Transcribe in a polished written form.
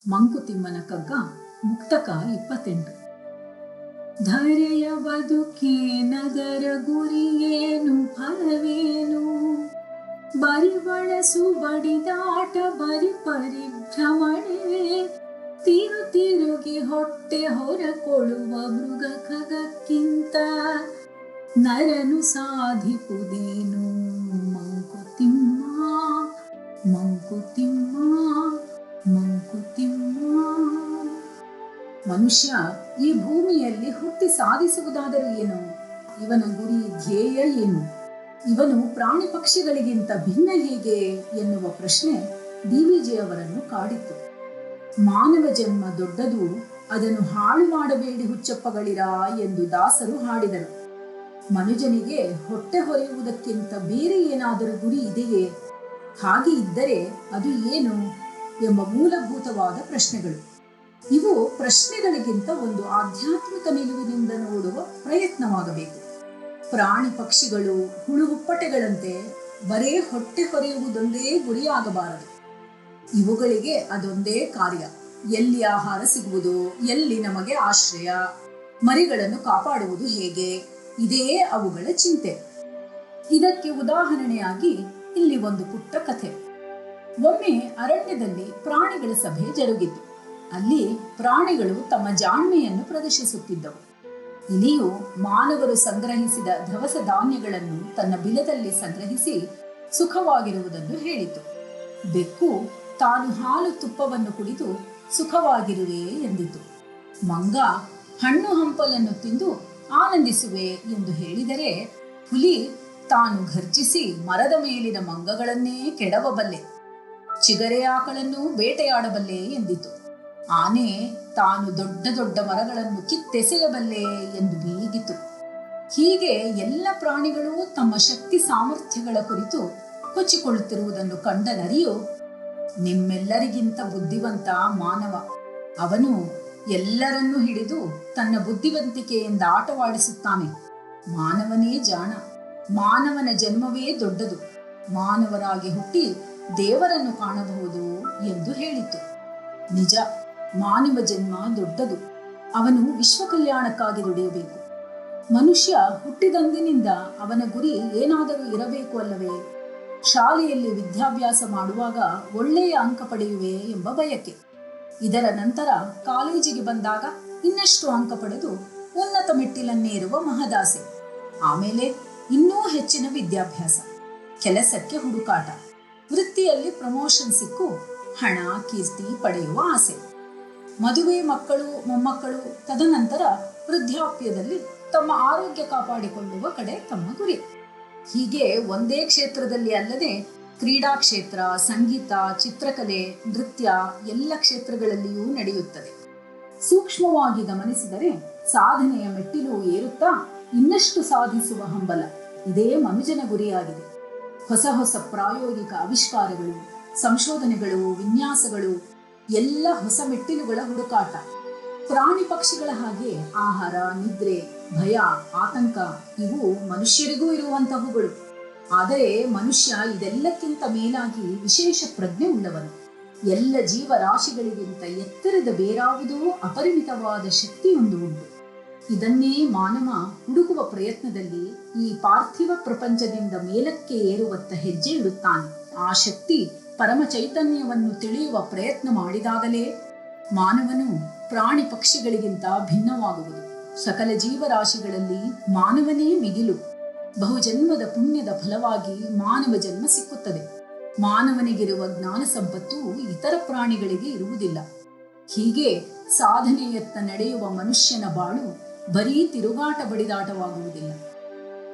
ಮಂಕುತಿಮ್ಮನ ಕಗ್ಗ ಮುಕ್ತಕ 28. ಧರೆಯ ಬದುಕೇನದರ ಗುರಿಯೇನು ಫಲವೇನು, ಬರಿ ಬಳಸು ಬಡಿದಾಟ ಬರಿ ಪರಿಭ್ರಮಣೆ, ತಿರುಗಿ ಹೊಟ್ಟೆ ಹೊರಕೊಳ್ಳುವ ಮೃಗ ಖಗಕ್ಕಿಂತ ನರನು ಸಾಧಿಪುದೇನು ಮಂಕುತಿಮ್ಮ ಮಂಕುತಿಮ್ಮ ಮಂಕುತಿಮ್ಮ. ಮನುಷ್ಯ ಈ ಭೂಮಿಯಲ್ಲಿ ಹುಟ್ಟಿ ಸಾಧಿಸುವುದಾದರೂ ಏನು? ಇವನ ಗುರಿ ಧ್ಯೇಯ ಏನು? ಇವನು ಪ್ರಾಣಿ ಪಕ್ಷಿಗಳಿಗಿಂತ ಭಿನ್ನ ಹೇಗೆ ಎನ್ನುವ ಪ್ರಶ್ನೆ ಡಿವಿಜಿಯವರನ್ನು ಕಾಡಿತು. ಮಾನವ ಜನ್ಮ ದೊಡ್ಡದು, ಅದನ್ನು ಹಾಳು ಮಾಡಬೇಡಿ ಹುಚ್ಚಪ್ಪಗಳಿರ ಎಂದು ದಾಸರು ಹಾಡಿದರು. ಮನುಜನಿಗೆ ಹೊಟ್ಟೆ ಹೊರೆಯುವುದಕ್ಕಿಂತ ಬೇರೆ ಏನಾದರೂ ಗುರಿ ಇದೆಯೇ? ಹಾಗೆ ಇದ್ದರೆ ಅದು ಏನು ಎಂಬ ಮೂಲಭೂತವಾದ ಪ್ರಶ್ನೆಗಳು. ಇವು ಪ್ರಶ್ನೆಗಳಿಗಿಂತ ಒಂದು ಆಧ್ಯಾತ್ಮಿಕ ನಿಲುವಿನಿಂದ ನೋಡುವ ಪ್ರಯತ್ನವಾಗಬೇಕು. ಪ್ರಾಣಿ ಪಕ್ಷಿಗಳು ಹುಳುಹುಪ್ಪಟೆಗಳಂತೆ ಬರೇ ಹೊಟ್ಟೆ ಹೊರೆಯುವುದೊಂದೇ ಗುರಿಯಾಗಬಾರದು. ಇವುಗಳಿಗೆ ಅದೊಂದೇ ಕಾರ್ಯ. ಎಲ್ಲಿ ಆಹಾರ ಸಿಗುವುದು, ಎಲ್ಲಿ ನಮಗೆ ಆಶ್ರಯ, ಮರಿಗಳನ್ನು ಕಾಪಾಡುವುದು ಹೇಗೆ, ಇದೇ ಅವುಗಳ ಚಿಂತೆ. ಇದಕ್ಕೆ ಉದಾಹರಣೆಯಾಗಿ ಇಲ್ಲಿ ಒಂದು ಪುಟ್ಟ ಕಥೆ. ಒಮ್ಮೆ ಅರಣ್ಯದಲ್ಲಿ ಪ್ರಾಣಿಗಳ ಸಭೆ ಜರುಗಿತು. ಅಲ್ಲಿ ಪ್ರಾಣಿಗಳು ತಮ್ಮ ಜಾಣ್ಮೆಯನ್ನು ಪ್ರದರ್ಶಿಸುತ್ತಿದ್ದವು. ಇಲಿಯು ಮಾನವರು ಸಂಗ್ರಹಿಸಿದ ದವಸ ಧಾನ್ಯಗಳನ್ನು ತನ್ನ ಬಿಲದಲ್ಲಿ ಸಂಗ್ರಹಿಸಿ ಸುಖವಾಗಿರುವುದನ್ನು ಹೇಳಿತು. ಬೆಕ್ಕು ತಾನು ಹಾಲು ತುಪ್ಪವನ್ನು ಕುಡಿದು ಸುಖವಾಗಿರುವೆ ಎಂದಿತು. ಮಂಗ ಹಣ್ಣು ಹಂಪಲನ್ನು ತಿಂದು ಆನಂದಿಸುವೆ ಎಂದು ಹೇಳಿದರೆ, ಹುಲಿ ತಾನು ಘರ್ಜಿಸಿ ಮರದ ಮೇಲಿನ ಮಂಗಗಳನ್ನೇ ಕೆಡವಬಲ್ಲೆ, ಚಿಗರೆ ಆಕಳನ್ನು ಬೇಟೆಯಾಡಬಲ್ಲೆ ಎಂದಿತು. ಆನೆ ತಾನು ದೊಡ್ಡ ದೊಡ್ಡ ಮರಗಳನ್ನು ಕಿತ್ತೆಸೆಯಬಲ್ಲೆ ಎಂದು ಬೀಗಿತು. ಹೀಗೆ ಎಲ್ಲ ಪ್ರಾಣಿಗಳು ತಮ್ಮ ಶಕ್ತಿ ಸಾಮರ್ಥ್ಯಗಳ ಕುರಿತು ಕೊಚ್ಚಿಕೊಳ್ಳುತ್ತಿರುವುದನ್ನು ಕಂಡ ನರಿಯು, ನಿಮ್ಮೆಲ್ಲರಿಗಿಂತ ಬುದ್ಧಿವಂತ ಮಾನವ, ಅವನು ಎಲ್ಲರನ್ನೂ ಹಿಡಿದು ತನ್ನ ಬುದ್ಧಿವಂತಿಕೆಯಿಂದ ಆಟವಾಡಿಸುತ್ತಾನೆ. ಮಾನವನೇ ಜಾಣ, ಮಾನವನ ಜನ್ಮವೇ ದೊಡ್ಡದು, ಮಾನವರಾಗಿ ಹುಟ್ಟಿ ದೇವರನ್ನು ಕಾಣಬಹುದು ಎಂದು ಹೇಳಿತು. ನಿಜ, ಮಾನವ ಜನ್ಮ ದೊಡ್ಡದು. ಅವನು ವಿಶ್ವ ಕಲ್ಯಾಣಕ್ಕಾಗಿ ದುಡಿಯಬೇಕು. ಮನುಷ್ಯ ಹುಟ್ಟಿದಂದಿನಿಂದ ಅವನ ಗುರಿ ಏನಾದರೂ ಇರಬೇಕು ಅಲ್ಲವೇ? ಶಾಲೆಯಲ್ಲಿ ವಿದ್ಯಾಭ್ಯಾಸ ಮಾಡುವಾಗ ಒಳ್ಳೆಯ ಅಂಕ ಪಡೆಯುವೆ ಎಂಬ ಬಯಕೆ. ಇದರ ನಂತರ ಕಾಲೇಜಿಗೆ ಬಂದಾಗ ಇನ್ನಷ್ಟು ಅಂಕ ಪಡೆದು ಉನ್ನತ ಮೆಟ್ಟಿಲನ್ನೇರುವ ಮಹದಾಸೆ. ಆಮೇಲೆ ಇನ್ನೂ ಹೆಚ್ಚಿನ ವಿದ್ಯಾಭ್ಯಾಸ, ಕೆಲಸಕ್ಕೆ ಹುಡುಕಾಟ, ವೃತ್ತಿಯಲ್ಲಿ ಪ್ರಮೋಷನ್ ಸಿಕ್ಕು ಹಣ ಕೀರ್ತಿ ಪಡೆಯುವ ಆಸೆ, ಮದುವೆ, ಮಕ್ಕಳು ಮೊಮ್ಮಕ್ಕಳು, ತದನಂತರ ವೃದ್ಧಾಪ್ಯದಲ್ಲಿ ತಮ್ಮ ಆರೋಗ್ಯ ಕಾಪಾಡಿಕೊಳ್ಳುವ ಕಡೆ ತಮ್ಮ ಗುರಿ. ಹೀಗೆ ಒಂದೇ ಕ್ಷೇತ್ರದಲ್ಲಿ ಅಲ್ಲದೆ ಕ್ರೀಡಾ ಕ್ಷೇತ್ರ, ಸಂಗೀತ, ಚಿತ್ರಕಲೆ, ನೃತ್ಯ ಎಲ್ಲ ಕ್ಷೇತ್ರಗಳಲ್ಲಿಯೂ ನಡೆಯುತ್ತದೆ. ಸೂಕ್ಷ್ಮವಾಗಿ ಗಮನಿಸಿದರೆ ಸಾಧನೆಯ ಮೆಟ್ಟಿಲು ಏರುತ್ತಾ ಇನ್ನಷ್ಟು ಸಾಧಿಸುವ ಹಂಬಲ, ಇದೇ ಮನುಜನ ಗುರಿಯಾಗಿದೆ. ಹೊಸ ಹೊಸ ಪ್ರಾಯೋಗಿಕ ಆವಿಷ್ಕಾರಗಳು, ಸಂಶೋಧನೆಗಳು, ವಿನ್ಯಾಸಗಳು, ಎಲ್ಲ ಹೊಸ ಮೆಟ್ಟಿಲುಗಳ ಹುಡುಕಾಟ. ಪ್ರಾಣಿ ಪಕ್ಷಿಗಳ ಹಾಗೆ ಆಹಾರ, ನಿದ್ರೆ, ಭಯ, ಆತಂಕ ಇವು ಮನುಷ್ಯರಿಗೂ ಇರುವಂತಹವುಗಳು. ಆದರೆ ಮನುಷ್ಯ ಇದೆಲ್ಲಕ್ಕಿಂತ ಮೇಲಾಗಿ ವಿಶೇಷ ಪ್ರಜ್ಞೆ ಉಳ್ಳವನು. ಎಲ್ಲ ಜೀವರಾಶಿಗಳಿಗಿಂತ ಎತ್ತರದ ಬೇರಾವುದೋ ಅಪರಿಮಿತವಾದ ಶಕ್ತಿಯೊಂದು ಉಂಟು. ಇದನ್ನೇ ಮಾನವ ಹುಡುಕುವ ಪ್ರಯತ್ನದಲ್ಲಿ ಈ ಪಾರ್ಥಿವ ಪ್ರಪಂಚದಿಂದ ಮೇಲಕ್ಕೆ ಏರುವತ್ತ ಹೆಜ್ಜೆ ಇಡುತ್ತಾನೆ. ಆ ಶಕ್ತಿ ಪರಮ ಚೈತನ್ಯವನ್ನು ತಿಳಿಯುವ ಪ್ರಯತ್ನ ಮಾಡಿದಾಗಲೇ ಮಾನವನು ಪ್ರಾಣಿ ಪಕ್ಷಿಗಳಿಗಿಂತ ಭಿನ್ನವಾಗುವುದು. ಸಕಲ ಜೀವರಾಶಿಗಳಲ್ಲಿ ಮಾನವನೇ ಮಿಗಿಲು. ಬಹುಜನ್ಮದ ಪುಣ್ಯದ ಫಲವಾಗಿ ಮಾನವ ಜನ್ಮ ಸಿಕ್ಕುತ್ತದೆ. ಮಾನವನಿಗಿರುವ ಜ್ಞಾನ ಸಂಪತ್ತು ಇತರ ಪ್ರಾಣಿಗಳಿಗೆ ಇರುವುದಿಲ್ಲ. ಹೀಗೆ ಸಾಧನೆಯತ್ತ ನಡೆಯುವ ಮನುಷ್ಯನ ಬಾಳು ಬರೀ ತಿರುಗಾಟ ಬಡಿದಾಟವಾಗುವುದಿಲ್ಲ.